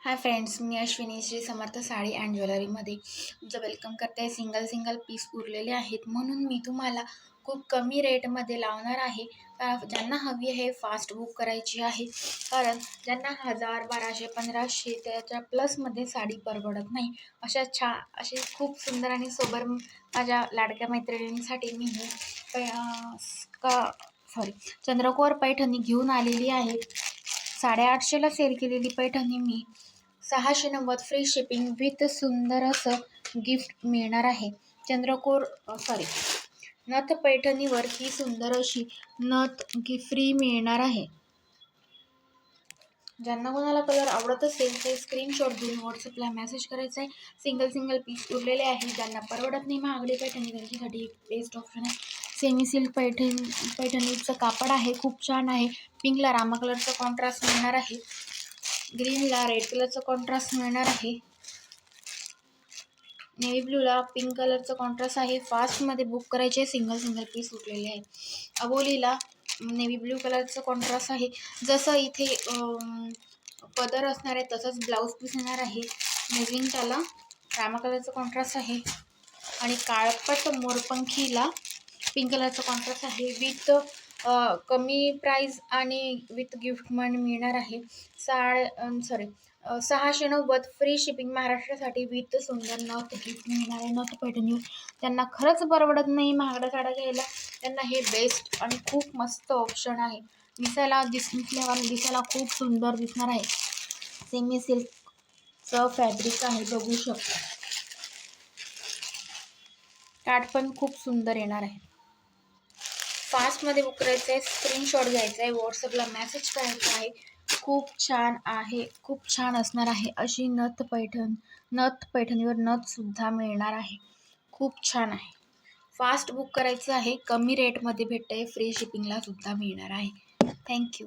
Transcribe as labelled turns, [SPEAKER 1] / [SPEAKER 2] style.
[SPEAKER 1] हाय friends, मी Ashwini Shri Samarth sari and ज्वेलरीमध्ये तुमचं वेलकम करते आहे. सिंगल पीस उरलेले आहेत म्हणून मी तुम्हाला खूप कमी रेटमध्ये लावणार आहे. ज्यांना हवी आहे फास्ट बुक करायची आहे, कारण ज्यांना 1000, 1200, 1500 त्याच्या प्लसमध्ये साडी परवडत नाही, असे खूप सुंदर आणि सोबर माझ्या लाडक्या मैत्रिणींसाठी मी चंद्रकोर पैठणी घेऊन आलेली आहे. 850ला सेल केलेली पैठणी मी 690 फ्री शिपिंग विथ सुंदर असं गिफ्ट मिळणार आहे. नथ पैठणीवर ही सुंदर अशी नथ फ्री मिळणार आहे. ज्यांना कोणाला कलर आवडत असेल ते स्क्रीनशॉट घेऊन व्हॉट्सअपला मेसेज करायचा आहे. सिंगल पीस उरलेले आहे. ज्यांना परवडत नाही महागडी पैठणी त्यांच्यासाठी एक बेस्ट ऑप्शन आहे. सेमी सिल्क पैठणीचं कापड आहे, खूप छान आहे. पिंकला रामा कलरचा कॉन्ट्रास्ट मिळणार आहे, ग्रीनला रेड कलरचा कॉन्ट्रास्ट मिळणार आहे, नेव्ही ब्लूला पिंक कलरचा कॉन्ट्रास्ट आहे. फास्टमध्ये बुक करायचे, सिंगल पीस उरलेले आहे. अबोलीला नेव्ही ब्लू कलरचं कॉन्ट्रास्ट आहे. जसं इथे पदर असणार आहे तसंच ब्लाऊज पीस येणार आहे. मेजविंगटाला रामा कलरचं कॉन्ट्रास्ट आहे आणि काळपट मोरपंखीला पिंक कलरचा कॉन्ट्रास्ट आहे. विथ कमी प्राईज आणि विथ गिफ्ट मिळणार आहे. 690 फ्री शिपिंग महाराष्ट्रासाठी विथ सुंदर नथ गिफ्ट मिळणार आहे. नथ पैठणीवर त्यांना खरंच परवडत नाही महागड्या साड्या घ्यायला, त्यांना हे बेस्ट आणि खूप मस्त ऑप्शन आहे. दिसायला खूप सुंदर दिसणार आहे. सेमी सिल्कचं फॅब्रिक आहे, बघू शकता. काठ पण खूप सुंदर येणार आहे. फास्टमध्ये बुक करायचं आहे, स्क्रीनशॉट घ्यायचा आहे, व्हॉट्सअपला मेसेज करायचा आहे. खूप छान आहे, खूप छान असणार आहे. अशी नथ पैठणीवर नथसुद्धा मिळणार आहे. खूप छान आहे. फास्ट बुक करायचं आहे, कमी रेटमध्ये भेटतं आहे, फ्री शिपिंगला सुद्धा मिळणार आहे. थँक्यू.